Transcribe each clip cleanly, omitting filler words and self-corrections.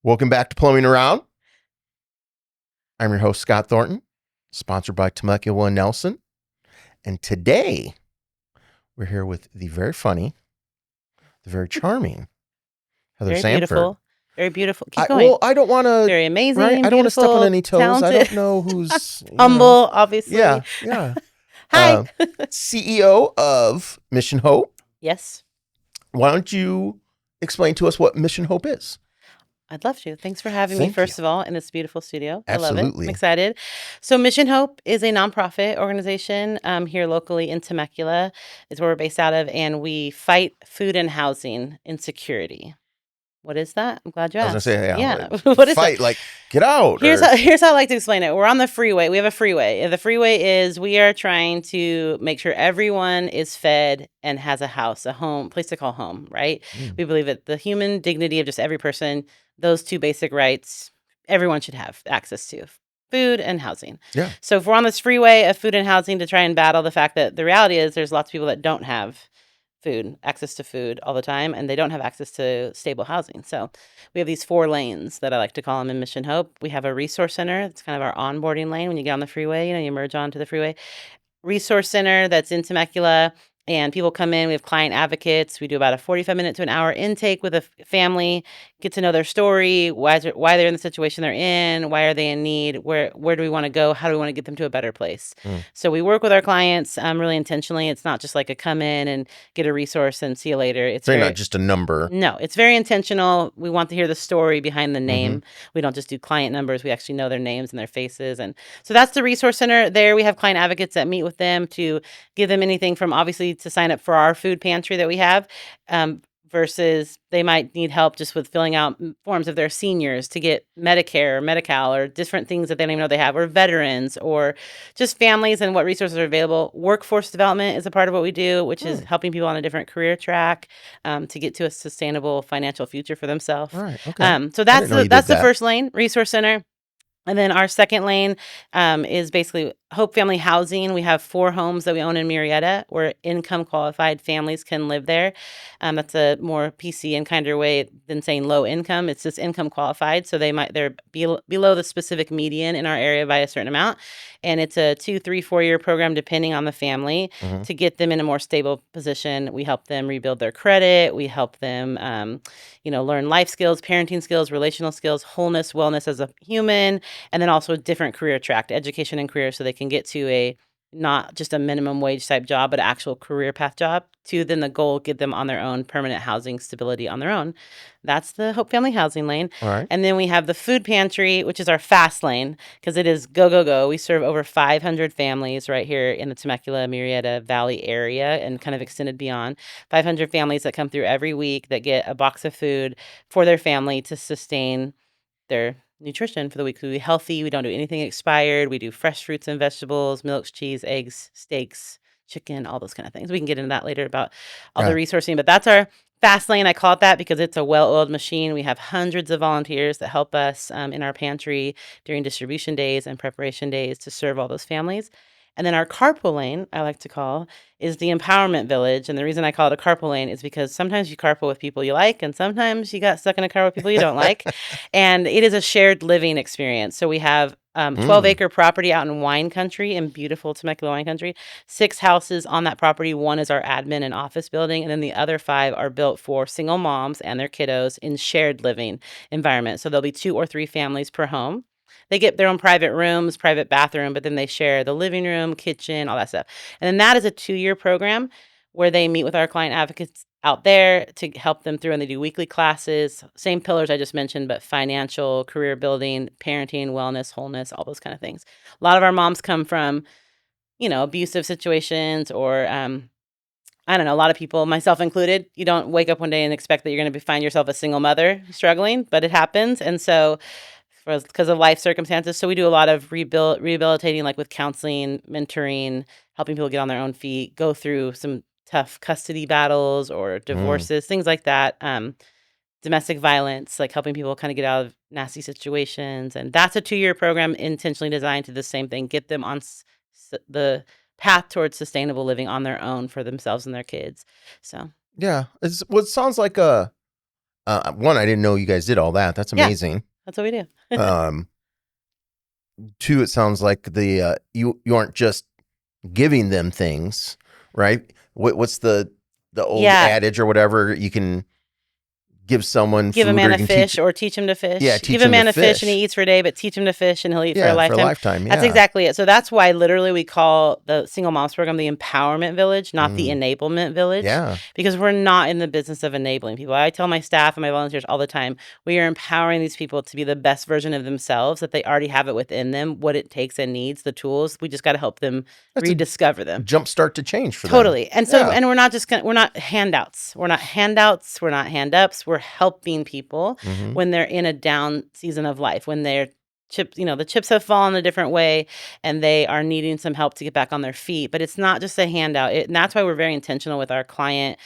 Welcome back to Plumbing Around. I'm your host, Scott Thornton, sponsored by Temecula-based. And today, we're here with the very funny, the very charming Heather Very Sanford. beautiful. Very beautiful. Keep going. I don't want to... Very amazing, right? I don't want to step on any toes. talented. I don't know who's... humble, obviously. Yeah. Hi. CEO of Mission Hope. Yes. Why don't you explain to us what Mission Hope is? I'd love to. Thanks for having me, first of all, in this beautiful studio. Absolutely. I love it. I'm excited. So Mission Hope is a nonprofit organization here locally in Temecula. It's where we're based out of, and we fight food and housing insecurity. What is that? I'm glad you asked. I was going to say, yeah. What is fight, that? like, get out. Here's how I like to explain it. We're on the freeway. We have a freeway. The freeway is we are trying to make sure everyone is fed and has a house, a home, place to call home, right? We believe that the human dignity of just every person, those two basic rights, everyone should have access to. Food and housing. Yeah. So if we're on this freeway of food and housing to try and battle the fact that the reality is there's lots of people that don't have access to food all the time, and they don't have access to stable housing. So we have these 4 lanes that I like to call them in Mission Hope. We have a resource center. It's kind of our onboarding lane. When you get on the freeway, you merge onto the freeway. Resource center that's in Temecula, and people come in. We have client advocates. We do about a 45-minute to an hour intake with a family, get to know their story, why they're in the situation they're in, why are they in need, where do we want to go, how do we want to get them to a better place. So we work with our clients really intentionally. It's not just like a come in and get a resource and see you later. It's not just a number. No, it's very intentional. We want to hear the story behind the name. We don't just do client numbers. We actually know their names and their faces. And so that's the resource center. There we have client advocates that meet with them to give them anything from obviously to sign up for our food pantry that we have, versus they might need help just with filling out forms if they're seniors to get Medicare or Medi-Cal or different things that they don't even know they have, or veterans, or just families and what resources are available. Workforce development is a part of what we do, which is helping people on a different career track to get to a sustainable financial future for themselves. Right. Okay. So that's the first lane, resource center. And then our second lane is basically Hope Family Housing. We have 4 homes that we own in Murrieta where income qualified families can live there. That's a more PC and kinder way than saying low income. It's just income qualified. So they're below the specific median in our area by a certain amount. And it's a 2, 3, 4-year program depending on the family to get them in a more stable position. We help them rebuild their credit. We help them learn life skills, parenting skills, relational skills, wholeness, wellness as a human, and then also a different career track, education and career, so they can get to a not just a minimum wage type job, but an actual career path job, to then the goal, get them on their own permanent housing stability on their own. That's the Hope Family Housing lane. All right. And then we have the Food Pantry, which is our fast lane, because it is go, go, go. We serve over 500 families right here in the Temecula, Murrieta Valley area and kind of extended beyond. 500 families that come through every week that get a box of food for their family to sustain their nutrition for the week. We be healthy. We don't do anything expired. We do fresh fruits and vegetables, milks, cheese, eggs, steaks, chicken, all those kind of things. We can get into that later about all the resourcing, but that's our fast lane. I call it that because it's a well-oiled machine. We have hundreds of volunteers that help us in our pantry during distribution days and preparation days to serve all those families. And then our carpool lane, I like to call, is the empowerment village. And the reason I call it a carpool lane is because sometimes you carpool with people you like, and sometimes you got stuck in a car with people you don't like. And it is a shared living experience. So we have 12-acre property out in wine country, in beautiful Temecula wine country. 6 houses on that property. 1 is our admin and office building. And then the other 5 are built for single moms and their kiddos in shared living environment. So there'll be 2 or 3 families per home. They get their own private rooms, private bathroom, but then they share the living room, kitchen, all that stuff. And then that is a 2-year program where they meet with our client advocates out there to help them through, and they do weekly classes, same pillars I just mentioned, but financial, career building, parenting, wellness, wholeness, all those kind of things. A lot of our moms come from, abusive situations, or I don't know, a lot of people, myself included, you don't wake up one day and expect that you're going to find yourself a single mother struggling, but it happens. And so because of life circumstances. So we do a lot of rehabilitating, like with counseling, mentoring, helping people get on their own feet, go through some tough custody battles or divorces, things like that. Domestic violence, like helping people kind of get out of nasty situations. And that's a 2-year program intentionally designed to do the same thing, get them on the path towards sustainable living on their own for themselves and their kids. So yeah, it's what sounds like a One, I didn't know you guys did all that. That's Yeah. amazing. That's what we do. Two, it sounds like you aren't just giving them things, right? What's the old adage or whatever? You can give someone Give a food, man or you a can fish or teach him to fish. Yeah, Give a man a fish and he eats for a day, but teach him to fish and he'll eat for a lifetime. For a lifetime, That's exactly it. So that's why literally we call the single moms program the empowerment village, not the enablement village. Yeah. Because we're not in the business of enabling people. I tell my staff and my volunteers all the time, we are empowering these people to be the best version of themselves, that they already have it within them, what it takes and needs, the tools. We just got to help them rediscover them. Jumpstart to change for them. Totally. And so, and we're not just we're not handouts. We're not handouts. We're not hand ups. We're helping people when they're in a down season of life, when they're the chips have fallen a different way and they are needing some help to get back on their feet. But it's not just a handout. And that's why we're very intentional with our client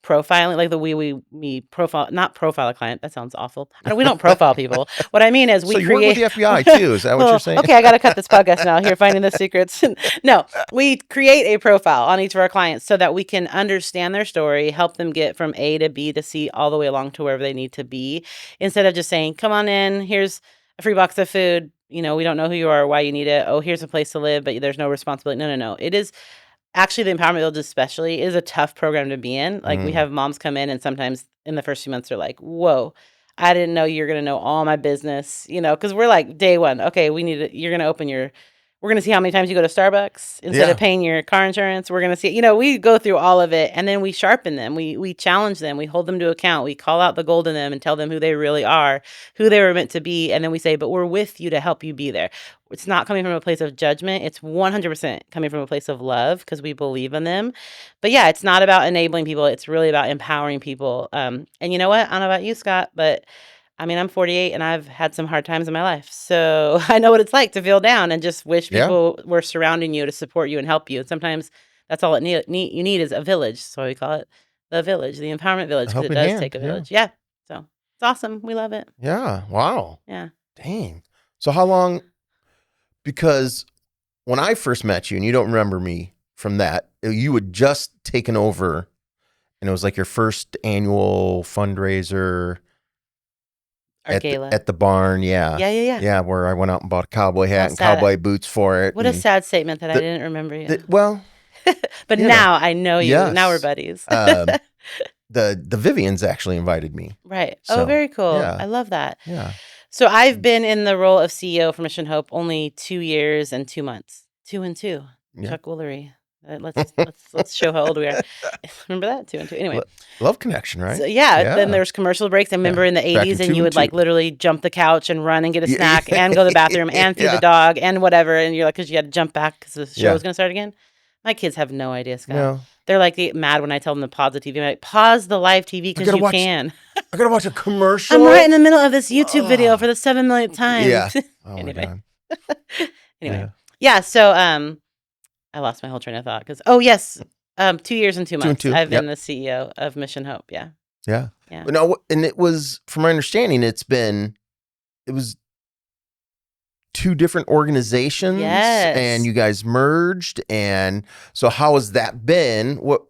profiling, like the way we profile, not profile a client. That sounds awful. We don't profile people. What I mean is we you create. work with the FBI too. Is that what you're saying? Okay, I got to cut this podcast now. Here, finding the secrets. No, we create a profile on each of our clients so that we can understand their story, help them get from A to B to C all the way along to wherever they need to be, instead of just saying, "Come on in. Here's a free box of food. We don't know who you are or why you need it. Oh, here's a place to live, but there's no responsibility." No. It is actually, the Empowerment Village especially is a tough program to be in. Like we have moms come in and sometimes in the first few months they're like, "Whoa, I didn't know you're going to know all my business," because we're like day one. Okay, you're going to we're going to see how many times you go to Starbucks instead of paying your car insurance. We're going to see, we go through all of it and then we sharpen them. We challenge them. We hold them to account. We call out the gold in them and tell them who they really are, who they were meant to be. And then we say, but we're with you to help you be there. It's not coming from a place of judgment. It's 100% coming from a place of love because we believe in them. But yeah, it's not about enabling people. It's really about empowering people. And you know what? I don't know about you, Scott, but I'm 48 and I've had some hard times in my life. So I know what it's like to feel down and just wish people were surrounding you to support you and help you. And sometimes that's all you need is a village. So we call it the village, the empowerment village, because it does take a village. Yeah. So it's awesome. We love it. Yeah. Wow. Yeah. Dang. So how long? Because when I first met you, and you don't remember me from that, you had just taken over and it was like your first annual fundraiser. Gala. At the barn, Yeah, where I went out and bought a cowboy hat and cowboy boots for it. What a sad statement that I didn't remember you. But now I know you. Yes. Now we're buddies. The Vivians actually invited me. Right. So, very cool. Yeah. I love that. Yeah. So I've been in the role of CEO for Mission Hope only 2 years and 2 months. 2 and 2. Yeah. Chuck Woolery. Let's show how old we are. Remember that? 2 and 2. Anyway, love connection, right? So, then there's commercial breaks. I remember in the 80s, and you would like literally jump the couch and run and get a snack and go to the bathroom and feed the dog and whatever. And you're like, because you had to jump back because the show was going to start again. My kids have no idea, Scott. No. They're like mad when I tell them to pause the TV. I'm like, pause the live TV because you can. I gotta watch a commercial. I'm right in the middle of this YouTube video for the 7 millionth time. Yeah. Oh anyway. My God. Yeah. So I lost my whole train of thought because 2 years and 2 months. 2 and 2. I've been the CEO of Mission Hope. Yeah. Yeah. But no, and it was, from my understanding, it was 2 different organizations. Yes. And you guys merged. And so how has that been? What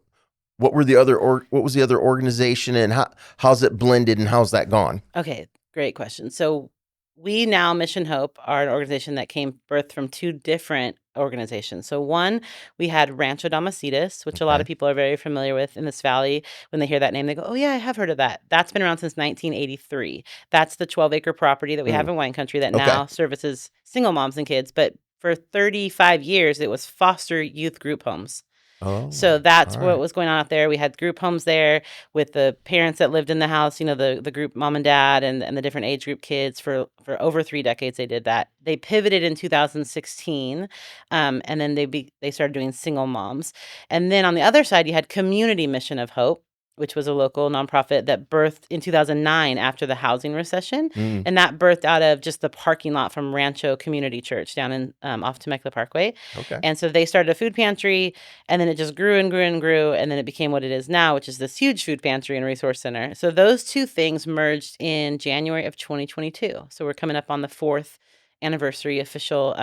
was the other organization, and how's it blended, and how's that gone? Okay, great question. So we now, Mission Hope, are an organization that came birthed from 2 different organizations. So one, we had Rancho Damacitas, which a lot of people are very familiar with in this valley. When they hear that name, they go, "Oh yeah, I have heard of that." That's been around since 1983. That's the 12-acre property that we have in wine country that now services single moms and kids. But for 35 years, it was foster youth group homes. Oh, so that's what was going on out there. We had group homes there with the parents that lived in the house, the group mom and dad and the different age group kids for over 3 decades. They did that. They pivoted in 2016, and then they started doing single moms. And then on the other side, you had Community Mission of Hope, which was a local nonprofit that birthed in 2009 after the housing recession. And that birthed out of just the parking lot from Rancho Community Church down in off Temecula Parkway. Okay. And so they started a food pantry, and then it just grew and grew and grew, and then it became what it is now, which is this huge food pantry and resource center. So those 2 things merged in January of 2022. So we're coming up on the 4th anniversary official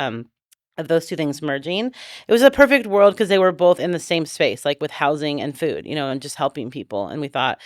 of those 2 things merging. It was a perfect world because they were both in the same space, like with housing and food, and just helping people. And we thought,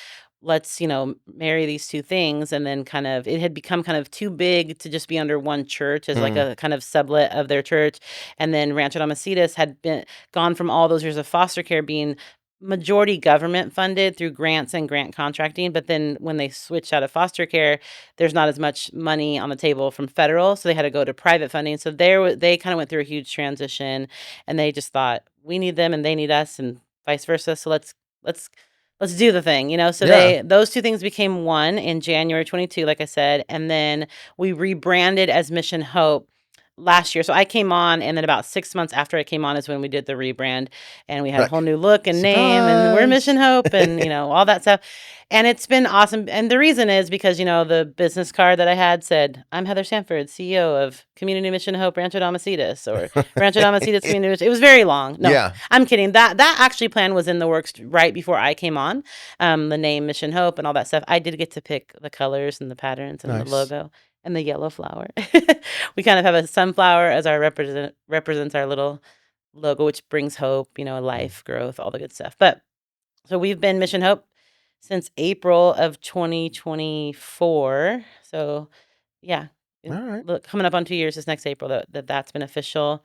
let's, marry these two things. And then kind of, it had become kind of too big to just be under one church as like Mm. a kind of sublet of their church. And then Rancho Damacitas had been gone from all those years of foster care being majority government funded through grants and grant contracting. But then when they switched out of foster care, there's not as much money on the table from federal. So they had to go to private funding. So they kind of went through a huge transition, and they just thought, we need them and they need us and vice versa. So let's let's do the thing, So Yeah. those two things became one in January 22, like I said, and then we rebranded as Mission Hope last year. So I came on, and then about 6 months after I came on is when we did the rebrand, and we had a whole Like, new look and name, and we're surprise. Mission Hope, and all that stuff. And it's been awesome. And the reason is because the business card that I had said, "I'm Heather Sanford, CEO of Community Mission Hope Rancho Damacitas," or Rancho Damacitas Community Mission. It was very long. No, Yeah. I'm kidding. That actually plan was in the works right before I came on. The name Mission Hope and all that stuff. I did get to pick the colors and the patterns and the Nice. logo and the yellow flower. We kind of have a sunflower as our represents our little logo, which brings hope, Mm. life, growth, all the good stuff. But so we've been Mission Hope since April of 2024. So yeah, All right. look, coming up on 2 years this next April that's been official.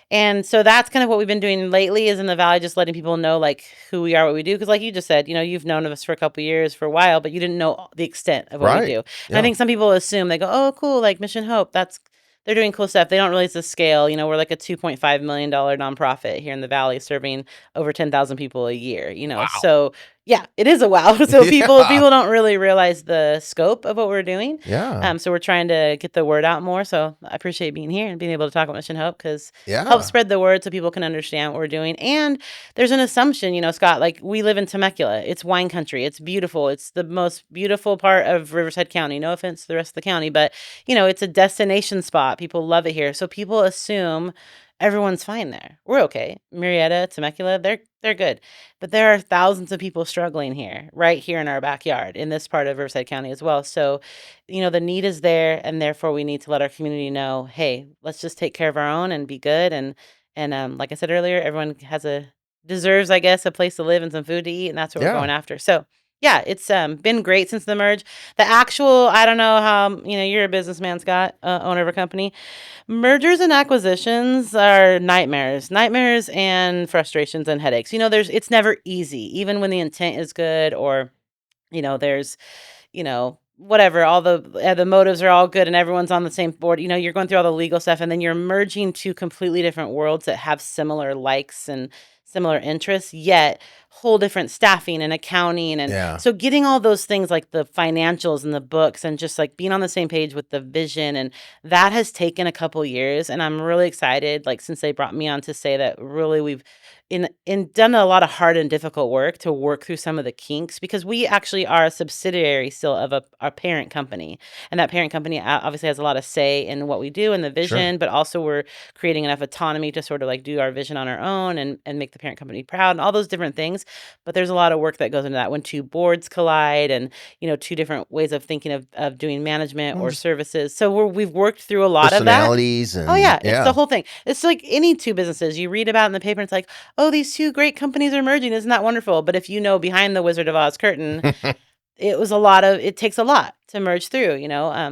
And so that's kind of what we've been doing lately is in the Valley, just letting people know like who we are, what we do. Because like you just said, you've known of us for a couple years for a while, but you didn't know the extent of what we Right. do. And I Yeah. think some people assume they go, oh, cool, like Mission Hope. They're doing cool stuff. They don't realize the scale. We're like a $2.5 million nonprofit here in the Valley serving over 10,000 people a year. Wow. So yeah, it is a wow. So people Yeah. people don't really realize the scope of what we're doing. Yeah. So we're trying to get the word out more. So I appreciate being here and being able to talk about Mission Hope because help Yeah. spread the word so people can understand what we're doing. And there's an assumption, Scott, like we live in Temecula. It's wine country. It's beautiful. It's the most beautiful part of Riverside County. No offense to the rest of the county, but it's a destination spot. People love it here. So people assume everyone's fine there. We're okay. Murrieta, Temecula, they're good. But there are thousands of people struggling here, right here in our backyard, in this part of Riverside County as well. So, the need is there, and therefore we need to let our community know, hey, let's just take care of our own and be good. And like I said earlier, everyone deserves, I guess, a place to live and some food to eat, and that's what we're Yeah. going after. So yeah, it's been great since the merge. The actual, I don't know how, you're a businessman, Scott, owner of a company. Mergers and acquisitions are nightmares and frustrations and headaches. It's never easy, even when the intent is good or, there's, whatever, all the motives are all good and everyone's on the same board. You're going through all the legal stuff and then you're merging two completely different worlds that have similar likes and similar interests, yet whole different staffing and accounting. And Yeah. so getting all those things like the financials and the books and just like being on the same page with the vision, and that has taken a couple years. And I'm really excited, like since they brought me on to say that really we've in done a lot of hard and difficult work to work through some of the kinks, because we actually are a subsidiary still of our parent company, and that parent company obviously has a lot of say in what we do and the Sure. vision, but also we're creating enough autonomy to sort of like do our vision on our own and make the parent company proud and all those different things. But there's a lot of work that goes into that when two boards collide and two different ways of thinking of doing management Well, or just services. So we've worked through a lot of that. personalities Oh and yeah, it's the whole thing. It's like any two businesses you read about in the paper. And it's like, oh, these two great companies are merging. Isn't that wonderful? But if behind the Wizard of Oz curtain, it takes a lot to merge through.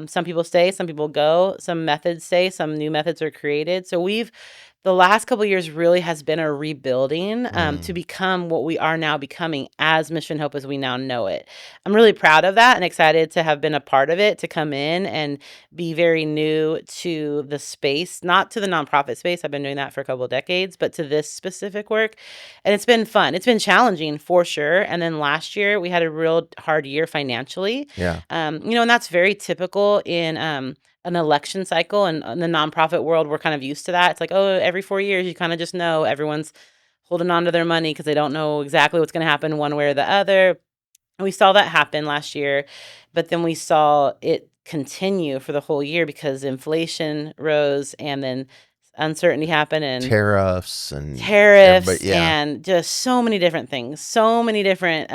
Some people stay, some people go, some methods stay, some new methods are created. So the last couple of years really has been a rebuilding to become what we are now becoming as Mission Hope as we now know it. I'm really proud of that and excited to have been a part of it, to come in and be very new to the space, not to the nonprofit space. I've been doing that for a couple of decades, but to this specific work. And it's been fun. It's been challenging for sure. And then last year we had a real hard year financially. Yeah. And that's very typical in an election cycle, and in the nonprofit world, we're kind of used to that. It's like, oh, every 4 years, you kind of just know everyone's holding on to their money because they don't know exactly what's going to happen one way or the other. And we saw that happen last year, but then we saw it continue for the whole year because inflation rose and then uncertainty happened and tariffs and tariffs everybody. Yeah. and just so many different things, so many different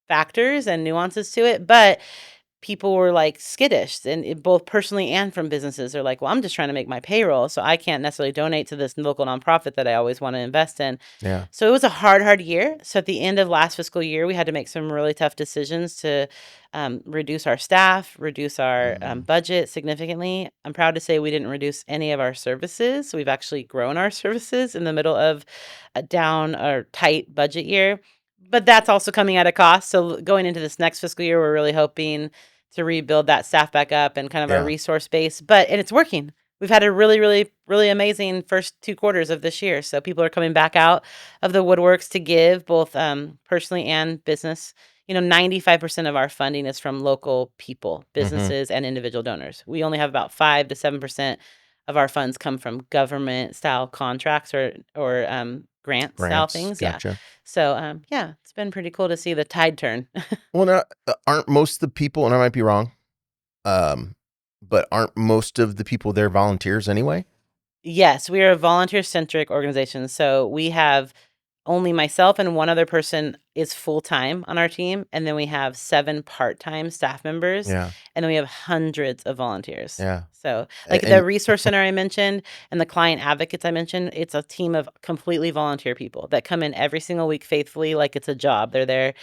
factors and nuances to it. But people were like skittish, and both personally and from businesses. They're like, well, I'm just trying to make my payroll, so I can't necessarily donate to this local nonprofit that I always want to invest in. Yeah. So it was a hard year. So at the end of last fiscal year, we had to make some really tough decisions to reduce our staff, reduce our budget significantly. I'm proud to say we didn't reduce any of our services. We've actually grown our services in the middle of a down or tight budget year. But that's also coming at a cost. So going into this next fiscal year, we're really hoping to rebuild that staff back up and kind of our Yeah. resource base. And it's working. We've had a really amazing first 2 quarters of this year. So people are coming back out of the woodworks to give, both personally and business. 95% of our funding is from local people, businesses, and individual donors. We only have about 5 to 7% of our funds come from government style contracts or grant style Grants. things. Yeah. Gotcha. So yeah, it's been pretty cool to see the tide turn. Well, now, aren't most of the people, and I might be wrong, but aren't most of the people there volunteers anyway? Yes, we are a volunteer-centric organization. So we have only myself and one other person is full-time on our team, and then we have 7 part-time staff members, Yeah. and then we have hundreds of volunteers. Yeah. So, like the And resource center I mentioned and the client advocates I mentioned, it's a team of completely volunteer people that come in every single week faithfully like it's a job. They're there,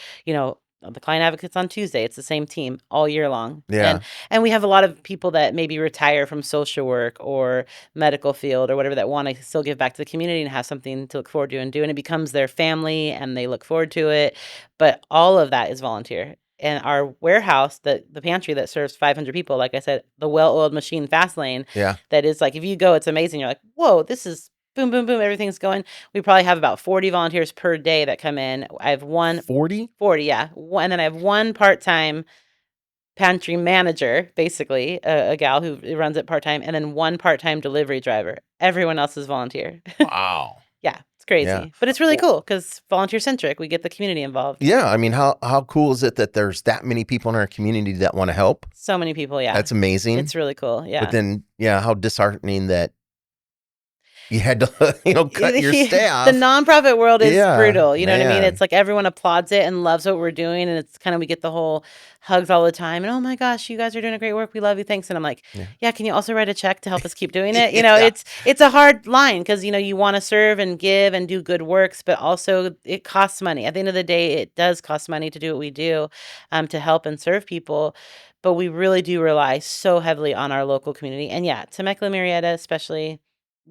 the client advocates on Tuesday. It's the same team all year long. Yeah. And we have a lot of people that maybe retire from social work or medical field or whatever that want to still give back to the community and have something to look forward to and do. And it becomes their family and they look forward to it. But all of that is volunteer. And our warehouse, the pantry that serves 500 people, like I said, the well-oiled machine fast lane, yeah. that is like, if you go, it's amazing. You're like, whoa, this is boom, boom, boom, everything's going. We probably have about 40 volunteers per day that come in. I have 40? 40, yeah. And then I have one part-time pantry manager, basically, a gal who runs it part-time, and then one part-time delivery driver. Everyone else is volunteer. Wow. Yeah, it's crazy. Yeah. But it's really cool because volunteer-centric. We get the community involved. Yeah. I mean, how cool is it that there's that many people in our community that want to help? So many people, yeah. That's amazing. It's really cool, yeah. But then, yeah, how disheartening that you had to, cut your staff. The nonprofit world is brutal. You know what I mean? man. It's like everyone applauds it and loves what we're doing. And it's kind of, we get the whole hugs all the time. And, oh my gosh, you guys are doing a great work. We love you. Thanks. And I'm like, yeah, can you also write a check to help us keep doing it? Yeah. It's a hard line because, you want to serve and give and do good works, but also it costs money. At the end of the day, it does cost money to do what we do, to help and serve people. But we really do rely so heavily on our local community. And yeah, Temecula-Murrieta, especially,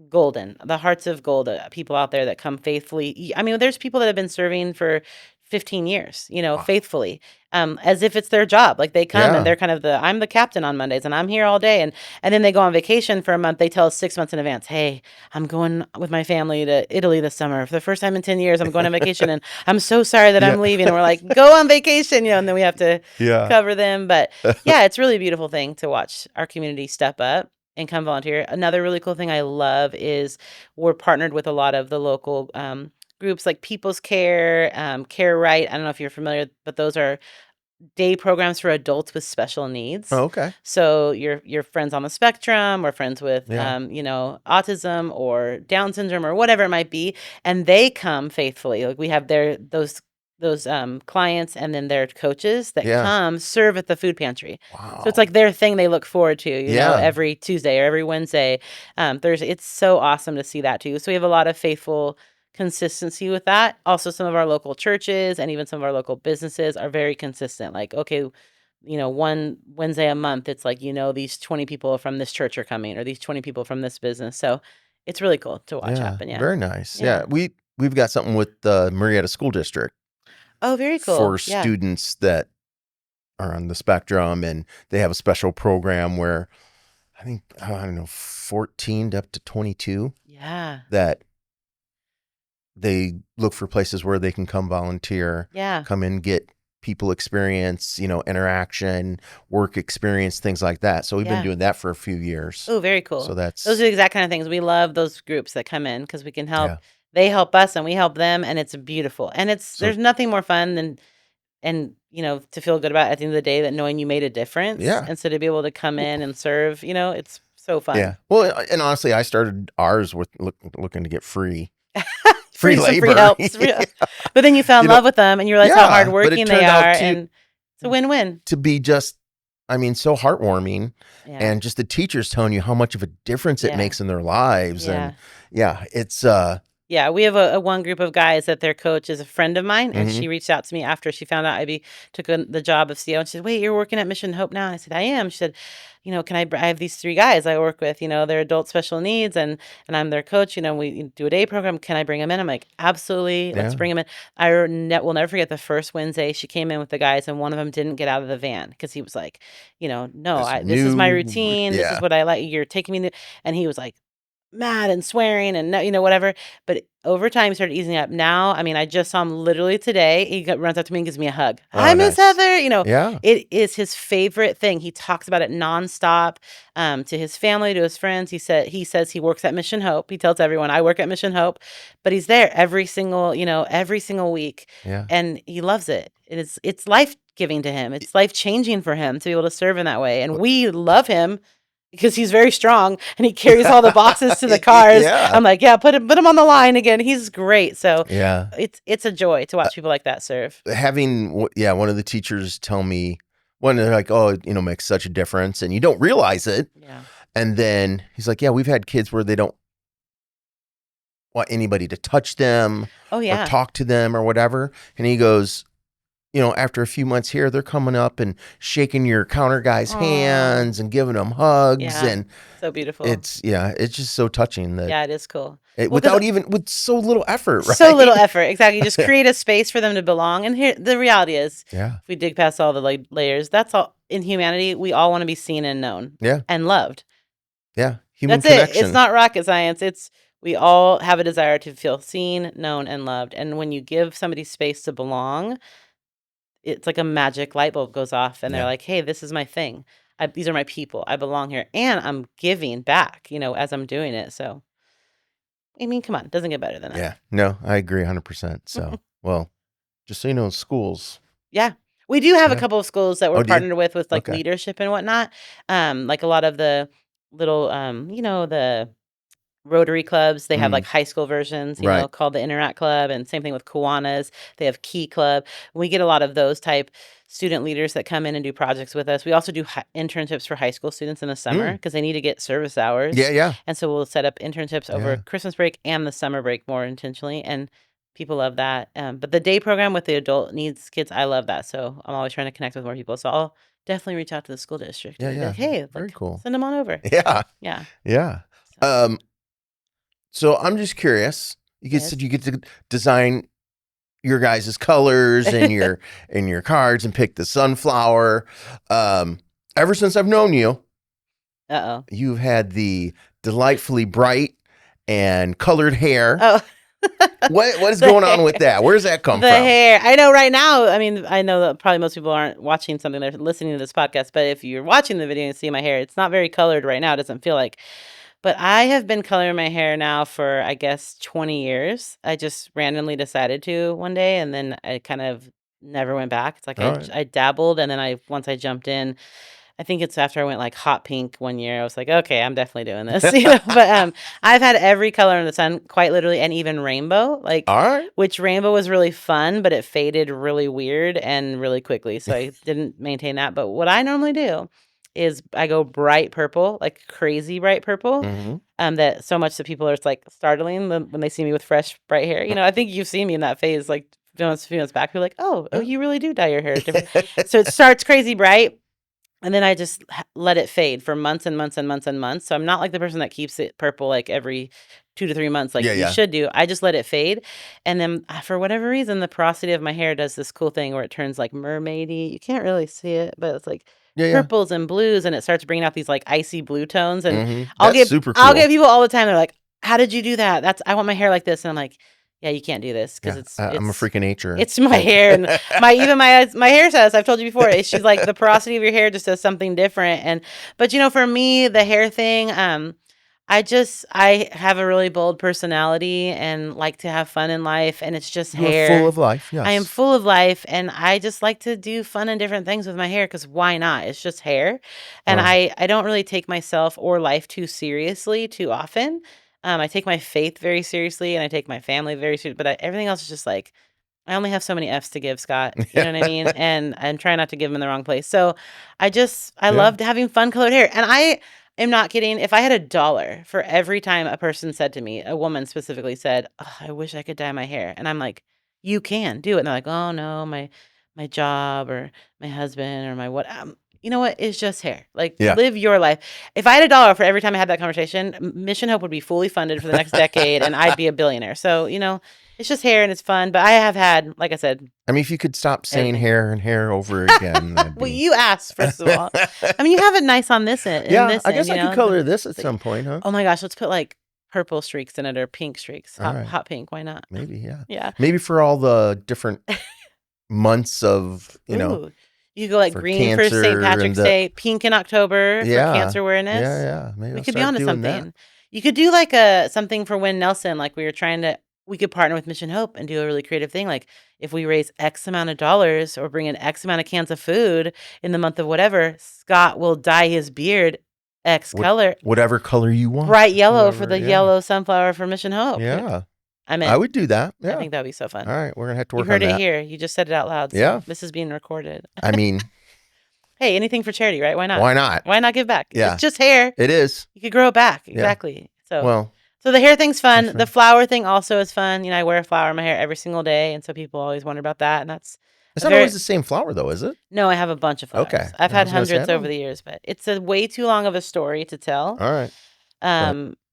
golden, the hearts of gold, people out there that come faithfully. I mean, there's people that have been serving for 15 years, faithfully, as if it's their job. Like they come and they're kind of I'm the captain on Mondays and I'm here all day. And then they go on vacation for a month. They tell us 6 months in advance, hey, I'm going with my family to Italy this summer. For the first time in 10 years, I'm going on vacation and I'm so sorry that I'm leaving. And we're like, go on vacation, and then we have to cover them. But yeah, it's really a beautiful thing to watch our community step up and come volunteer. Another really cool thing I love is we're partnered with a lot of the local groups like People's Care, Care Right. I don't know if you're familiar, but those are day programs for adults with special needs. Oh, okay. So your friends on the spectrum or friends with autism or Down syndrome or whatever it might be, and they come faithfully. Like we have those clients and then their coaches that come serve at the food pantry. Wow. So it's like their thing they look forward to, every Tuesday or every Wednesday. It's so awesome to see that too. So we have a lot of faithful consistency with that. Also, some of our local churches and even some of our local businesses are very consistent. Like, okay, one Wednesday a month, it's like, these 20 people from this church are coming or these 20 people from this business. So it's really cool to watch happen. Yeah. Very nice. Yeah. We've got something with the Murrieta School District. Oh, very cool. For students that are on the spectrum, and they have a special program where I think, 14 up to 22. Yeah. That they look for places where they can come volunteer. Yeah. Come in, get people experience, interaction, work experience, things like that. So we've been doing that for a few years. Oh, very cool. So those are the exact kind of things. We love those groups that come in because we can help. Yeah. They help us and we help them, and it's beautiful. And there's nothing more fun than, to feel good about at the end of the day that knowing you made a difference. Yeah. And so to be able to come in and serve, it's so fun. Yeah. Well, and honestly, I started ours with looking to get free labor. Free help. But then you fell in love with them and you realize how hardworking they are. And it's a win-win. To be just I mean, so heartwarming. Yeah. And just the teachers telling you how much of a difference it Yeah. makes in their lives. And Yeah. yeah, it's Yeah, we have a one group of guys that their coach is a friend of mine, and mhm. she reached out to me after she found out took the job of CEO, and she said, "Wait, you're working at Mission Hope now?" And I said, "I am." She said, "Can I have these 3 guys I work with, they're adult special needs, and I'm their coach, we do a day program. Can I bring them in?" I'm like, "Absolutely, let's Yeah. bring them in." Will never forget the first Wednesday she came in with the guys, and one of them didn't get out of the van because he was like, "No, This this is my new routine. This is yeah. what I like. You're taking me," and he was like mad and swearing and no whatever, but over time, he started easing up. Now, I mean, I just saw him literally today. Runs up to me and gives me a hug. Oh, "Hi, Miss nice. Heather." Yeah. It is his favorite thing. He talks about it nonstop, to his family, to his friends. He says he works at Mission Hope. He tells everyone, "I work at Mission Hope," but he's there every single week, Yeah. and he loves it. It's life-giving to him. It's life-changing for him to be able to serve in that way, and we love him because he's very strong and he carries all the boxes to the cars. Yeah. I'm like, "Yeah, put him on the line again." He's great. So Yeah. it's a joy to watch people like that serve. Yeah, one of the teachers tell me when they're like, "Oh, makes such a difference," and you don't realize it. Yeah. And then he's like, "Yeah, we've had kids where they don't want anybody to touch them Oh, or yeah. talk to them or whatever." And he goes, after a few months here, they're coming up and shaking your counter guys' Oh, hands and giving them hugs, yeah. and So beautiful. it's just so touching that Yeah, it is cool. it, Well, because with so little effort, so little right? effort. Exactly. Just create a space for them to belong. And here, the reality is, Yeah, if we dig past all the layers, that's all in humanity. We all want to be seen and known yeah, and loved. yeah. Human That's it. It's connection. not rocket science. We all have a desire to feel seen, known, and loved. And when you give somebody space to belong, it's like a magic light bulb goes off and they're Yeah, like, "Hey, this is my thing. These are my people. I belong here and I'm giving back, as I'm doing it." So, I mean, come on, it doesn't get better than that. yeah. No, I agree 100%. So, well, just so you know, schools. Yeah. We do have a Yeah. couple of schools that we're Oh, do you? partnered with like Okay. leadership and whatnot. Like a lot of the little the Rotary clubs, they have, like, Mm, high school versions, right. called the Interact Club, and same thing with Kiwanis. They have Key Club. We get a lot of those type student leaders that come in and do projects with us. We also do internships for high school students in the summer Mm, because they need to get service hours, yeah, yeah, and so we'll set up internships over yeah. Christmas break and the summer break more intentionally, and people love that. But the day program with the adult needs kids, I love that, so I'm always trying to connect with more people, so I'll definitely reach out to the school district Yeah, and be yeah. like, "Hey, Very like, cool. send them on over." Yeah, Yeah, yeah. so Um, so I'm just curious. yes. You get to design your guys' colors and your cards and pick the sunflower. Um, ever since I've known you, Uh-oh. you've had the delightfully bright and colored hair. Oh. What is The going on with hair. that? Where does that come The from? hair. I know right now, I mean, I know that probably most people aren't watching something, they're listening to this podcast, but if you're watching the video and see my hair, it's not very colored right now, it doesn't feel like. But I have been coloring my hair now for, I guess, 20 years. I just randomly decided to one day, and then I kind of never went back. It's like All right. I dabbled, and then once I jumped in, I think it's after I went, like, hot pink one year, I was like, "Okay, I'm definitely doing this," But, I've had every color in the sun, quite literally, and even rainbow, All right. which rainbow was really fun, but it faded really weird and really quickly, so I didn't maintain that, but what I normally do is I go bright purple, like crazy bright purple, Mm-hmm. that so much that people are it's, like, startling when they see me with fresh, bright hair, I think you've seen me in that phase, like, few months back, you're like, "Oh, you really do dye your hair different." So it starts crazy bright, and then I just let it fade for months and months and months and months. So I'm not like the person that keeps it purple like every 2 to 3 months like Yeah, you yeah. should do. I just let it fade. And then for whatever reason, the porosity of my hair does this cool thing where it turns like mermaidy. You can't really see it, but it's like Yeah, yeah. purples and blues and it starts bringing out these like icy blue tones. And Mm-hmm. I'll That's get super I'll get cool. people all the time. They're like, "How did you do that? I want my hair like this." And I'm like, "Yeah, you can't do this because Yeah, I'm a freak of nature. it's my So. hair and my hairstylist, I've told you before, she's like, "The porosity of your hair just does something different," but, for me, the hair thing, I have a really bold personality and like to have fun in life, and it's just You are full hair. of life. I am Yes. full of life, and I just like to do fun and different things with my hair because why not? It's just hair, and Well, I don't really take myself or life too seriously too often. I take my faith very seriously, and I take my family very seriously, but everything else is just like I only have so many F's to give, Scott. You know what I mean? And I'm trying not to give them in the wrong place. So I loved having fun colored hair. And I am not kidding. If I had $1 for every time a person said to me, a woman specifically said, "Oh, I wish I could dye my hair." And I'm like, "You can do it." And they're like, "Oh no, my job or my husband or my what." You know what? It's just hair. Like, Yeah. live your life. If I had $1 for every time I had that conversation, Mission Hope would be fully funded for the next decade, and I'd be a billionaire. So, it's just hair and it's fun. But I have had, like I said, I mean, if you could stop saying everything. hair and hair over again, that'd Well, be. you asked, first of all. I mean, you have it nice on this end, in Yeah, this I guess end, I could the color this at the some point, huh? oh my gosh, let's put, like, purple streaks in it or pink streaks. All right. Hot pink, why not? Maybe, yeah. Yeah. Maybe for all the different months of, Ooh. You could go, like, for green for St. cancer and Patrick's Day, pink in October for cancer awareness. yeah. Maybe We I'll could be start onto doing that. something. You could do, like, something for Winnelson, like, we could partner with Mission Hope and do a really creative thing, like, if we raise X amount of dollars or bring in X amount of cans of food in the month of whatever, Scott will dye his beard X color, Whatever color you want. bright yellow for Whatever, the yeah. yellow sunflower for Mission Hope. Yeah. I'm in. I would do that. I Yeah. think that would be so fun. All right. We're going to have to You work on heard it that. here. You just said it out loud. So Yeah. this is being recorded. I mean, Hey, anything for charity, right? Why not? why not? Why not give back? Yeah. It's just hair. It is. You could grow it back. Exactly. Well, So the hair thing's fun. That's The fun. flower thing also is fun. I wear a flower in my hair every single day, and so people always wonder about that. And that's it's not always the same flower, though, is it? no, I have a bunch of flowers. Okay. I've I had was gonna say, hundreds I over don't- the years, but it's a way too long of a story to tell. All right.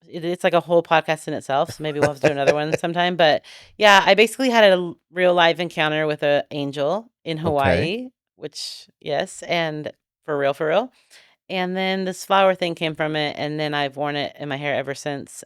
It's like a whole podcast in itself, so maybe we'll have to do another one sometime. But yeah, I basically had a real live encounter with an angel in Hawaii, which yes, and for real. And then this flower thing came from it, and then I've worn it in my hair ever since.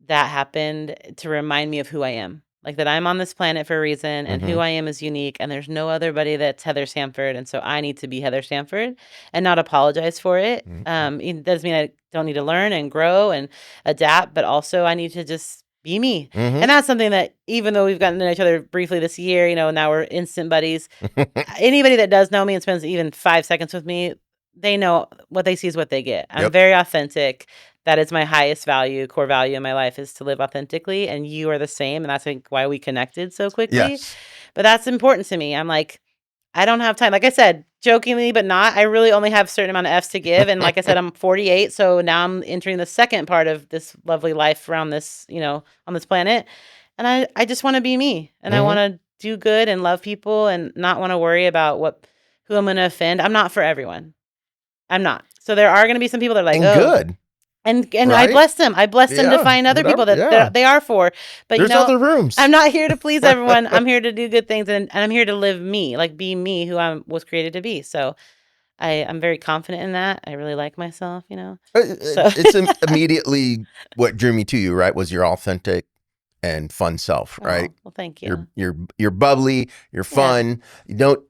That happened to remind me of who I am. Like that I'm on this planet for a reason and who I am is unique and there's no other buddy that's Heather Sanford. And so I need to be Heather Sanford and not apologize for it. It doesn't mean I don't need to learn and grow and adapt, but also I need to just be me. And that's something that even though we've gotten to know each other briefly this year, now we're instant buddies. Anybody that does know me and spends even 5 seconds with me, they know what they see is what they get. I'm very authentic. That is my highest value, core value in my life is to live authentically. And you are the same. And that's I think why we connected so quickly. Yes. But that's important to me. I'm like, I don't have time. Like I said, jokingly, but not. I really only have a certain amount of F's to give. And like I said, I'm 48. So now I'm entering the second part of this lovely life around this, on this planet. And I just want to be me. And I want to do good and love people and not want to worry about who I'm going to offend. I'm not for everyone. I'm not. So there are going to be some people that are like, good. And right? I bless them. I bless them to find other people that they are for. But there's other rooms. I'm not here to please everyone. I'm here to do good things, and I'm here to live me, like be me, who I was created to be. So I'm very confident in that. I really like myself, So It's immediately what drew me to you, right? Was your authentic and fun self, right? Well, thank you. You're bubbly. You're fun. You don't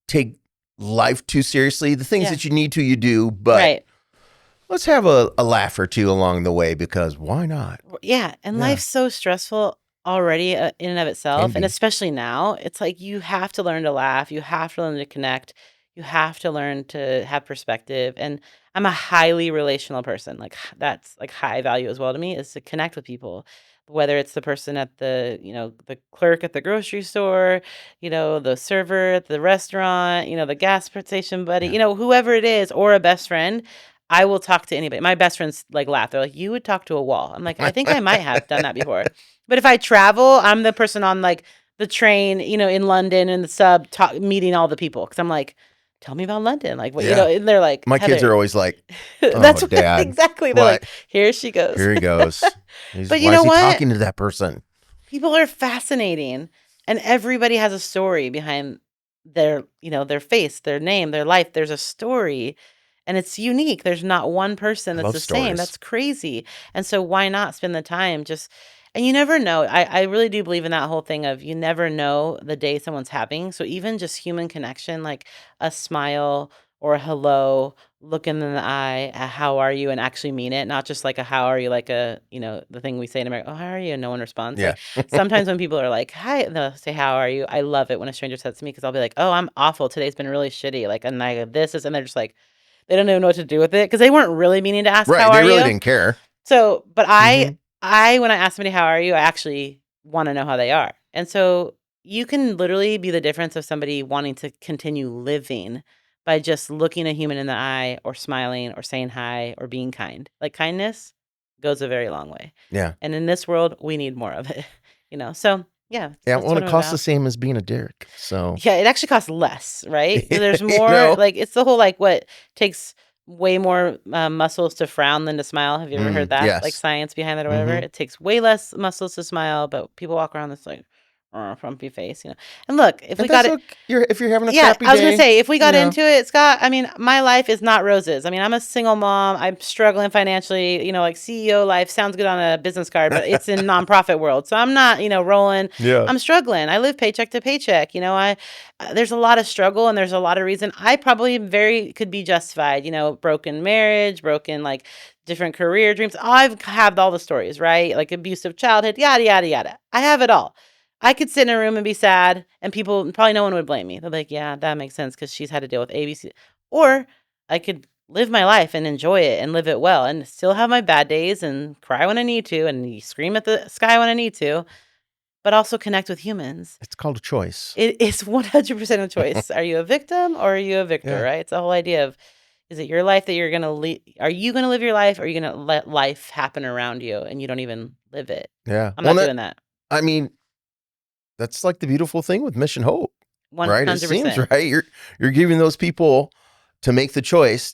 take life too seriously. The things that you need to, you do, but let's have a laugh or two along the way because why not? Yeah, and life's so stressful already in and of itself, and especially now, it's like you have to learn to laugh. You have to learn to connect. You have to learn to have perspective. And I'm a highly relational person. Like that's like high value as well to me is to connect with people. Whether it's the person at the, the clerk at the grocery store, the server at the restaurant, the gas station buddy, whoever it is, or a best friend, I will talk to anybody. My best friends like laugh. They're like, you would talk to a wall. I'm like, I think I might have done that before. But if I travel, I'm the person on like the train, in London in the sub meeting all the people. Cause I'm like, tell me about London. Like, what, and they're like, my kids are always like, oh, that's Dad, exactly. They're like, here she goes. Here he goes. But you know what? Talking to that person. People are fascinating, and everybody has a story behind their, their face, their name, their life. There's a story, and it's unique. There's not one person that's the same. That's crazy. And so why not spend the time and you never know. I really do believe in that whole thing of you never know the day someone's having. So even just human connection, like a smile or a hello, look in the eye, a how are you, and actually mean it, not just like a how are you, like the thing we say in America, oh, how are you, and no one responds. Yeah. Like, sometimes when people are like, hi, they'll say, how are you? I love it when a stranger says to me because I'll be like, oh, I'm awful. Today's been really shitty. Like, and I and they're just like, they don't even know what to do with it because they weren't really meaning to ask how are you. They really didn't care. So, but I when I ask somebody how are you, I actually want to know how they are. And so you can literally be the difference of somebody wanting to continue living by just looking a human in the eye or smiling or saying hi or being kind. Like kindness goes a very long way. Yeah. And in this world, we need more of it, So yeah, Yeah. that's Well, what it I'm costs the about. same as being a Derek. So, Yeah, it actually costs less, right? There's you more, know, like, it's the whole, like, what takes way more muscles to frown than to smile. Have you ever heard that? Like, yes. science behind that or whatever? Mm-hmm. It takes way less muscles to smile, but people walk around this, like, frumpy face. And look, if we And got that's it. okay. If you're having a Yeah, crappy I was gonna day, say, if we you got know, into it, Scott, I mean, my life is not roses. I mean, I'm a single mom. I'm struggling financially. Like CEO life sounds good on a business card, but it's in nonprofit world. So I'm not, rolling. yeah. I'm struggling. I live paycheck to paycheck. There's a lot of struggle and there's a lot of reason. I probably could be justified. Broken marriage, broken like different career dreams. I've have all the stories, right? Like abusive childhood, yada yada yada. I have it all. I could sit in a room and be sad, and people probably no one would blame me. They're like, "Yeah, that makes sense because she's had to deal with ABC." Or I could live my life and enjoy it and live it well, and still have my bad days and cry when I need to, and scream at the sky when I need to, but also connect with humans. It's called a choice. It is 100% a choice. Are you a victim or are you a victor? Yeah. Right? It's the whole idea of, is it your life that you're gonna lead? Are you gonna live your life, or are you gonna let life happen around you and you don't even live it? Yeah. I'm Well, not doing that. I mean, that's like the beautiful thing with Mission Hope, right? It seems 100%. right. You're giving those people to make the choice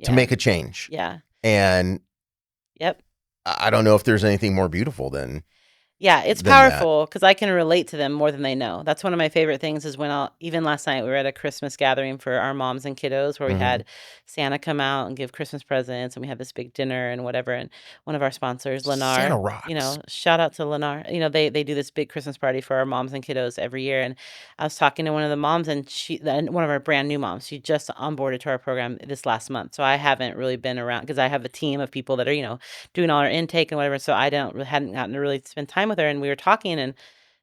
to Yeah. make a change. Yeah. And Yep. I don't know if there's anything more beautiful Yeah, it's than that. powerful because I can relate to them more than they know. That's one of my favorite things is when even last night, we were at a Christmas gathering for our moms and kiddos where we Hmm. had Santa come out and give Christmas presents, and we had this big dinner and whatever. And one of our sponsors, Santa Lennar, rocks. shout out to Lennar. They do this big Christmas party for our moms and kiddos every year. And I was talking to one of the moms, and one of our brand new moms, she just onboarded to our program this last month. So I haven't really been around because I have a team of people that are, doing all our intake and whatever. So I hadn't gotten to really spend time with her. And we were talking, and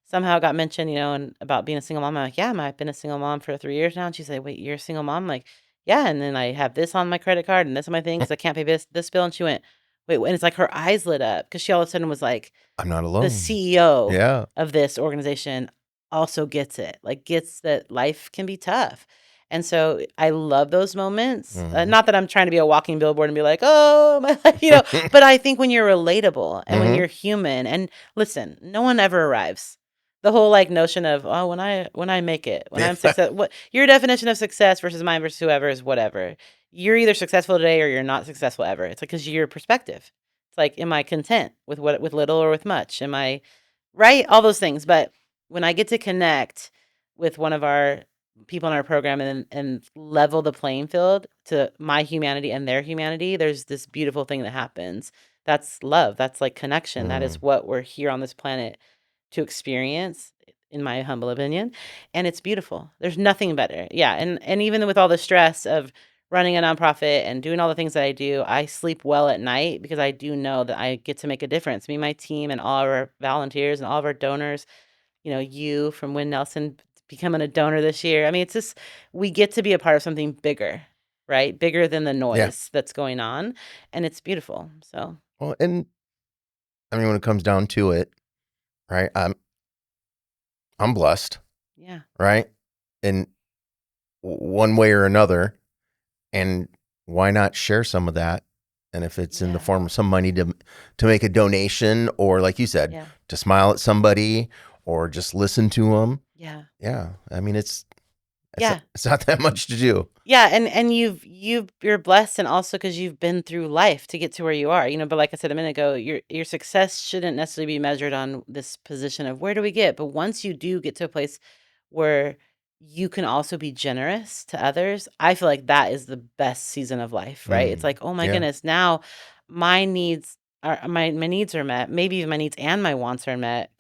somehow it got mentioned, and about being a single mom. I'm like, yeah, I've been a single mom for 3 years now. And she said, wait, you're a single mom? I'm like, yeah. And then I have this on my credit card and this on my thing because I can't pay this bill. And she went, wait, and it's like her eyes lit up because she all of a sudden was like, I'm not the alone. CEO Yeah. of this organization also gets it, like gets that life can be tough. And so I love those moments. Hmm. Not that I'm trying to be a walking billboard and be like, oh, my life, but I think when you're relatable and when Hmm. you're human, and listen, no one ever arrives. The whole like notion of, oh, when I make it, when Yeah. I'm success, what your definition of success versus mine versus whoever is whatever. You're either successful today or you're not successful ever. It's like, because your perspective. It's like, am I content with with little or with much? Am I right? All those things. But when I get to connect with one of our people in our program and level the playing field to my humanity and their humanity, there's this beautiful thing that happens. That's love. That's like connection. That is Mm. what we're here on this planet to experience, in my humble opinion. And it's beautiful. There's nothing better. Yeah. And even with all the stress of running a nonprofit and doing all the things that I do, I sleep well at night because I do know that I get to make a difference. Me, my team, and all of our volunteers and all of our donors, you from Winnelson becoming a donor this year. I mean, it's just, we get to be a part of something bigger, right? Bigger than the Yeah. noise that's going on. And it's beautiful. So, Well, and I mean, when it comes down to it, right? I'm blessed, yeah. right? In one way or another, and why not share some of that? And if it's in the Yeah. form of some money to make a donation, or like you said, Yeah. to smile at somebody, or just listen to them. Yeah. Yeah, I mean, Yeah. it's not that much to do. Yeah, and you're blessed, and also because you've been through life to get to where you are, But like I said a minute ago, your success shouldn't necessarily be measured on this position of where do we get, but once you do get to a place where you can also be generous to others, I feel like that is the best season of life, right? It's Mm, like, oh my yeah, goodness, now my needs my needs are met, maybe even my needs and my wants are met.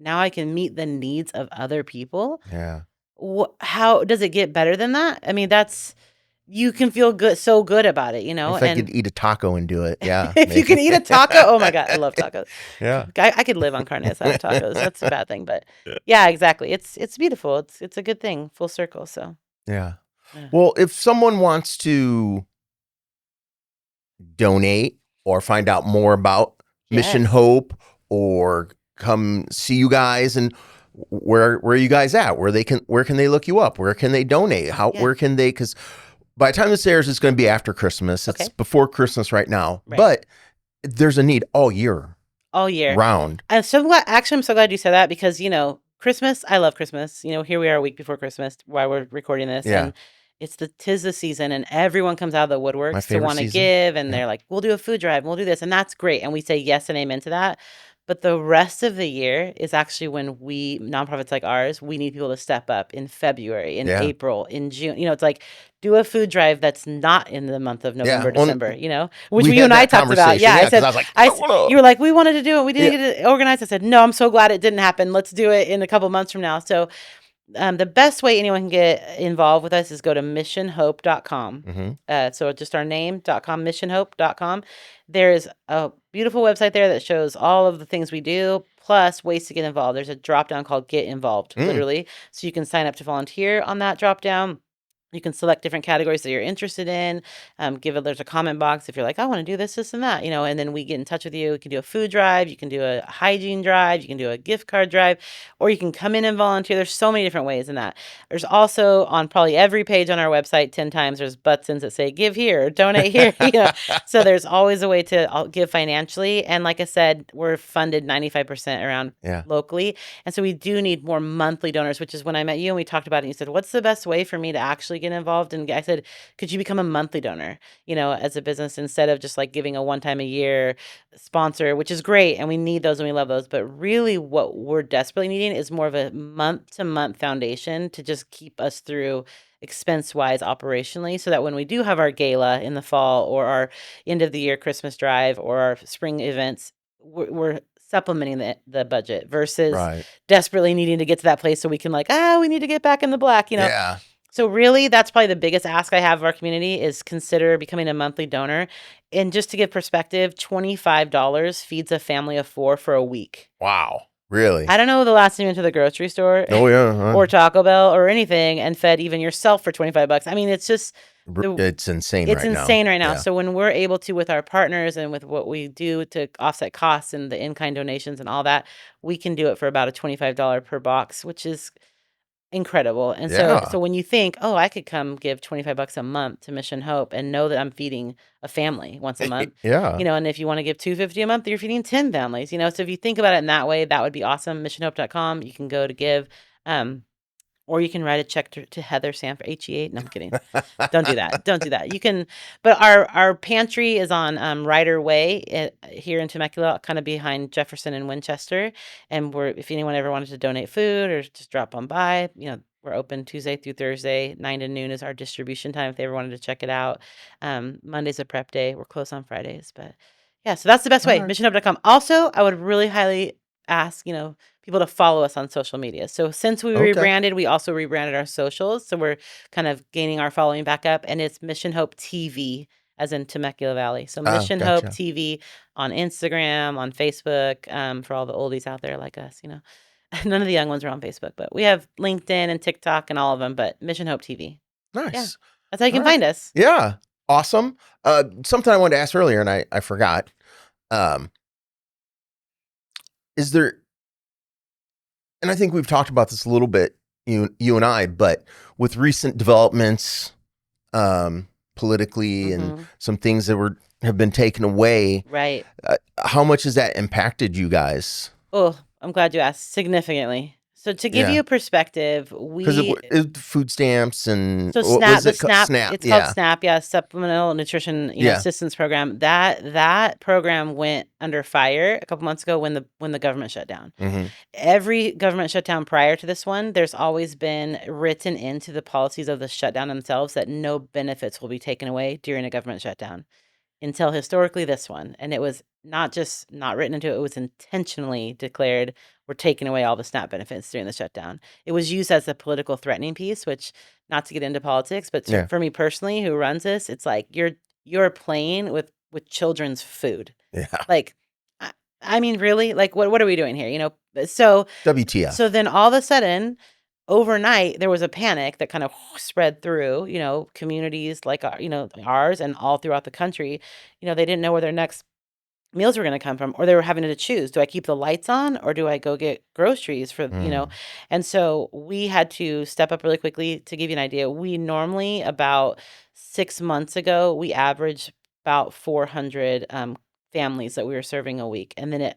Now I can meet the needs of other people. yeah. How does it get better than that? I mean, that's, you can feel good, so good about it, If I could and eat a taco and do it, yeah, if you can maybe. eat a taco, oh my god, I love tacos. Yeah. I could live on carne asada tacos. That's a bad thing, but yeah, exactly. It's beautiful. It's a good thing, full circle. So Yeah. yeah, Well, if someone wants to donate or find out more about Mission yes, Hope or come see you guys, and where are you guys at? Where can they look you up? Where can they donate? Yeah. Where can they? Because by the time this airs, it's going to be after Christmas. It's Okay. before Christmas right now, Right. but there's a need all year All year. round. I'm so glad. Actually, I'm so glad you said that because Christmas. I love Christmas. Here we are a week before Christmas while we're recording this, Yeah, and tis the season, and everyone comes out of the my woodworks to favorite want to season. give, and Yeah, they're like, "We'll do a food drive, we'll do this," and that's great, and we say yes and amen to that. But the rest of the year is actually when we nonprofits like ours, we need people to step up in February, in yeah, April, in June. It's like do a food drive that's not in the month of yeah. November, Well, December. Which we you had and I that talked about. conversation. Yeah, I Yeah, because said I was like, I want you were like, we wanted to do it. We to. didn't get it organized. I said, no, I'm so glad it didn't happen. Let's do it in a couple months from now. So the best way anyone can get involved with us is go to missionhope.com. Mm-hmm. So just our name.com, missionhope.com. There's a beautiful website there that shows all of the things we do, plus ways to get involved. There's a drop down called Get Involved, Mm. literally. So you can sign up to volunteer on that drop down. You can select different categories that you're interested in. There's a comment box if you're like, I want to do this, this, and that, and then we get in touch with you. You can do a food drive, you can do a hygiene drive, you can do a gift card drive, or you can come in and volunteer. There's so many different ways in that. There's also on probably every page on our website, 10 times, there's buttons that say give here, or donate here. So there's always a way to give financially. And like I said, we're funded 95% around Yeah. locally. And so we do need more monthly donors, which is when I met you and we talked about it. And you said, what's the best way for me to actually get involved? And I said, could you become a monthly donor, as a business instead of just like giving a one time a year sponsor, which is great. And we need those and we love those. But really what we're desperately needing is more of a month to month foundation to just keep us through expense wise operationally, so that when we do have our gala in the fall or our end of the year Christmas drive or our spring events, we're supplementing the budget versus Right. desperately needing to get to that place so we can we need to get back in the black. Yeah. So really, that's probably the biggest ask I have of our community is consider becoming a monthly donor. And just to give perspective, $25 feeds a family of 4 for a week. Wow. Really? I don't know the last time you went to the grocery store Oh yeah. or Taco Bell or anything and fed even yourself for $25. I mean, it's just It's insane it's right now. insane right now. Yeah. So when we're able to, with our partners and with what we do to offset costs and the in-kind donations and all that, we can do it for about a $25 per box, which is incredible. And so Yeah. when you think, "Oh, I could come give $25 a month to Mission Hope and know that I'm feeding a family once a month." Yeah. And if you want to give $250 a month, you're feeding 10 families, So if you think about it in that way, that would be awesome. Missionhope.com, you can go to give. Or you can write a check to Heather Sanford, HE8. No, I'm kidding. Don't do that. Don't do that. You can, but our pantry is on Ryder Way here in Temecula, kind of behind Jefferson and Winchester. And if anyone ever wanted to donate food or just drop on by, we're open Tuesday through Thursday. 9 to noon is our distribution time if they ever wanted to check it out. Monday's a prep day. We're closed on Fridays, but yeah, so that's the best way. All right. MissionHub.com. Also, I would really highly ask, people to follow us on social media. So since we rebranded, we also rebranded our socials. So we're kind of gaining our following back up, and it's Mission Hope TV, as in Temecula Valley. So Mission Hope Gotcha. TV on Instagram, on Facebook, for all the oldies out there like us, None of the young ones are on Facebook, but we have LinkedIn and TikTok and all of them, but Mission Hope TV. Nice. Yeah. That's how you can All right. find us. Yeah. Awesome. Something I wanted to ask earlier and I forgot. Is there, and I think we've talked about this a little bit, you and I, but with recent developments, politically and some things that have been taken away, Right. How much has that impacted you guys? Oh, I'm glad you asked. Significantly. So to give you a perspective, Because food stamps and so what SNAP, was it SNAP, it's called SNAP, Supplemental Nutrition Assistance Program. That program went under fire a couple months ago when the government shut down. Every government shutdown prior to this one, there's always been written into the policies of the shutdown themselves that no benefits will be taken away during a government shutdown. Until historically this one. And it was not just not written into it, it was intentionally declared we're taking away all the SNAP benefits during the shutdown. It was used as a political threatening piece, which, not to get into politics, but for me personally, who runs this, it's like you're playing with children's food. Yeah. Like, I mean, really? Like, what are we doing here? So WTF. So then all of a sudden, overnight, there was a panic that kind of spread through, communities like, ours and all throughout the country. They didn't know where their next meals were going to come from, or they were having to choose, do I keep the lights on or do I go get groceries for, Mm. and so we had to step up really quickly. To give you an idea, we normally, about 6 months ago, we averaged about 400 families that we were serving a week, and then it,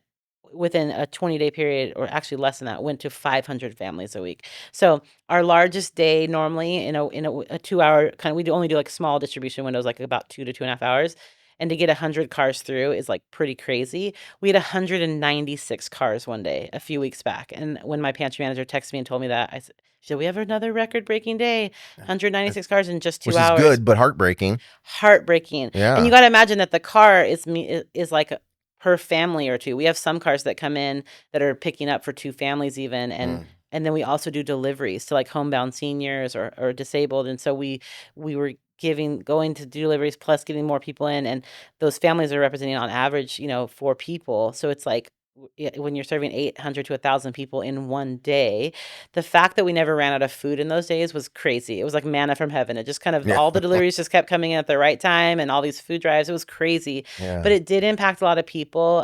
within a 20-day period, or actually less than that, went to 500 families a week. So our largest day normally, a 2 hour kind of, only do like small distribution windows, like about 2 to 2.5 hours, and to get 100 cars through is like pretty crazy. We had 196 cars one day a few weeks back. And when my pantry manager texted me and told me that, she said, we have another record breaking day, Uh, 196 cars in just two Which is hours. good, but heartbreaking. Heartbreaking. And you Yeah. got to imagine that the car is like per family or two. We have some cars that come in that are picking up for two families even, Mm. and then we also do deliveries to like homebound seniors or disabled. And so we were going to do deliveries plus getting more people in, and those families are representing on average, 4 people. So it's like, when you're serving 800 to 1,000 people in one day, the fact that we never ran out of food in those days was crazy. It was like manna from heaven. It just kind of, Yeah. all the deliveries just kept coming in at the right time, and all these food drives. It was crazy, but Yeah. it did impact a lot of people.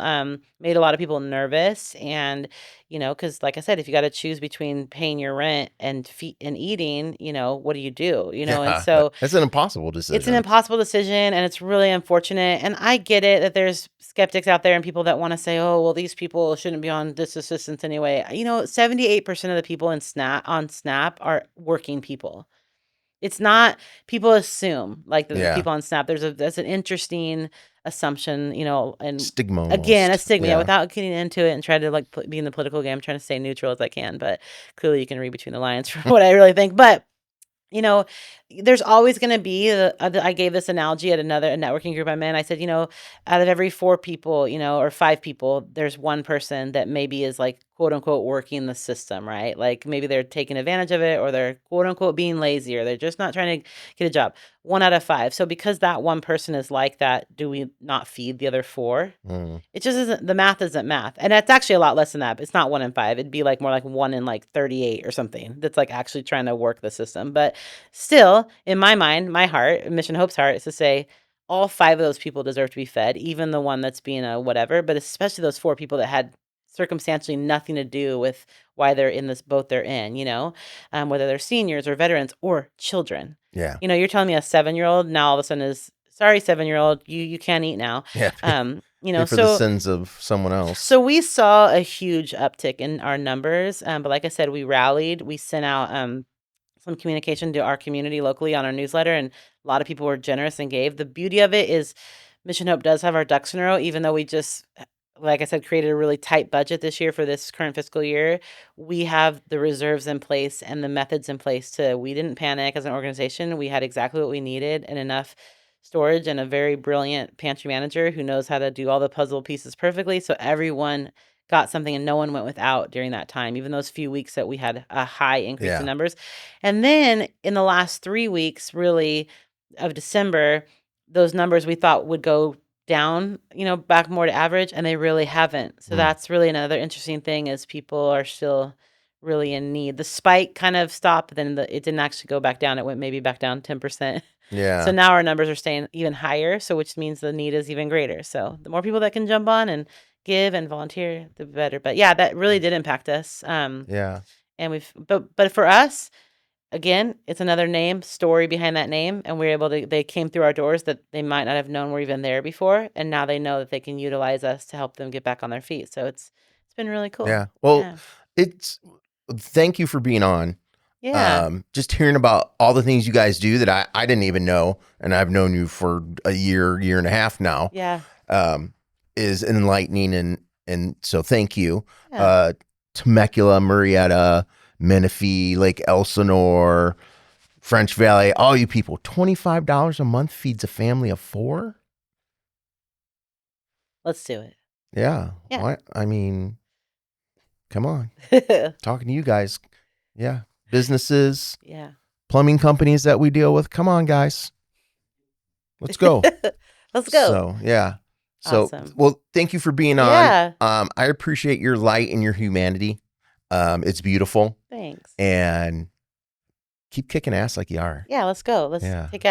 Made a lot of people nervous, and because like I said, if you got to choose between paying your rent and eating, what do you do? And Yeah. so That's an impossible it's an decision. impossible decision, and it's really unfortunate, and I get it that there's skeptics out there and people that wanna say, "Oh, well, these people shouldn't be on this assistance anyway." 78% of the people in SNAP are working people. It's not, people assume, like, the Yeah. people on SNAP, that's an interesting assumption, and Stigma again, a almost. stigma, yeah, Yeah. without getting into it and try to, like, be in the political game, I'm trying to stay neutral as I can, but clearly you can read between the lines from what I really think, but you know, there's always gonna be I gave this analogy at another networking group I'm in. I said, out of every 4 people, or 5 people, there's one person that maybe is like, quote unquote, working the system, right? Like maybe they're taking advantage of it, or they're, quote unquote, being lazy, or they're just not trying to get a job. 1 out of 5. So because that one person is like that, do we not feed the other 4? Mm. It just isn't, the math isn't math. And it's actually a lot less than that. It's not 1 in 5. It'd be like more like 1 in like 38 or something that's like actually trying to work the system. But still, in my mind, my heart, Mission Hope's heart, is to say all 5 of those people deserve to be fed, even the one that's being a whatever, but especially those 4 people that had circumstantially nothing to do with why they're in this boat they're in, whether they're seniors or veterans or children. Yeah. You're telling me a 7-year-old now all of a sudden is, sorry, 7-year-old, you can't eat now. Yeah. You Pay know, for the so sins of someone else. so we saw a huge uptick in our numbers, but like I said, we rallied. We sent out some communication to our community locally on our newsletter, and a lot of people were generous and gave. The beauty of it is Mission Hope does have our ducks in a row, even though we just, like I said, created a really tight budget this year for this current fiscal year. We have the reserves in place and the methods in place we didn't panic as an organization. We had exactly what we needed and enough storage, and a very brilliant pantry manager who knows how to do all the puzzle pieces perfectly. So everyone got something and no one went without during that time, even those few weeks that we had a high increase in Yeah. numbers. And then in the last 3 weeks, really, of December, those numbers we thought would go down, back more to average, and they really haven't. So Mm. that's really another interesting thing, is people are still really in need. The spike kind of stopped, then it didn't actually go back down. It went maybe back down 10%. So Yeah. now our numbers are staying even higher, so which means the need is even greater. So the more people that can jump on and give and volunteer, the better. But yeah, that really did impact us. Yeah. And but for us, again, it's another story behind that name, and we're able to. They came through our doors that they might not have known were even there before, and now they know that they can utilize us to help them get back on their feet. So it's been really cool. Yeah. Well, Yeah, it's thank you for being on. yeah, Just hearing about all the things you guys do that I didn't even know, and I've known you for a year and a half now, yeah, um, is enlightening, and so thank you. yeah. Uh, Temecula, Murrieta, Menifee, Lake Elsinore, French Valley, all you people, $25 a month feeds a family of 4. Let's do it. Yeah. Yeah, What? I mean, come on. Talking to you guys. Yeah. Businesses, yeah. plumbing companies that we deal with. Come on, guys. Let's go. Let's go. So, yeah. So, Awesome. well, thank you for being on. Yeah. I appreciate your light and your humanity. It's beautiful. Thanks. And keep kicking ass like you are. Yeah, let's go. Let's Yeah. kick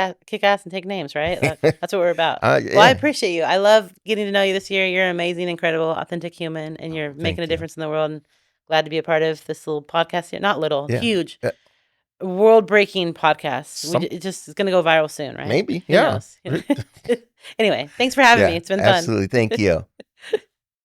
ass and take names, right? That's what we're about. Well, I Yeah. appreciate you. I love getting to know you this year. You're an amazing, incredible, authentic human, and you're making a you. difference in the world. And glad to be a part of this little podcast here. Not little, Yeah. huge, world-breaking podcast. It just is going to go viral soon, right? Maybe. Who Yeah. knows? Anyway, thanks for having me. It's been fun. Absolutely. Thank you.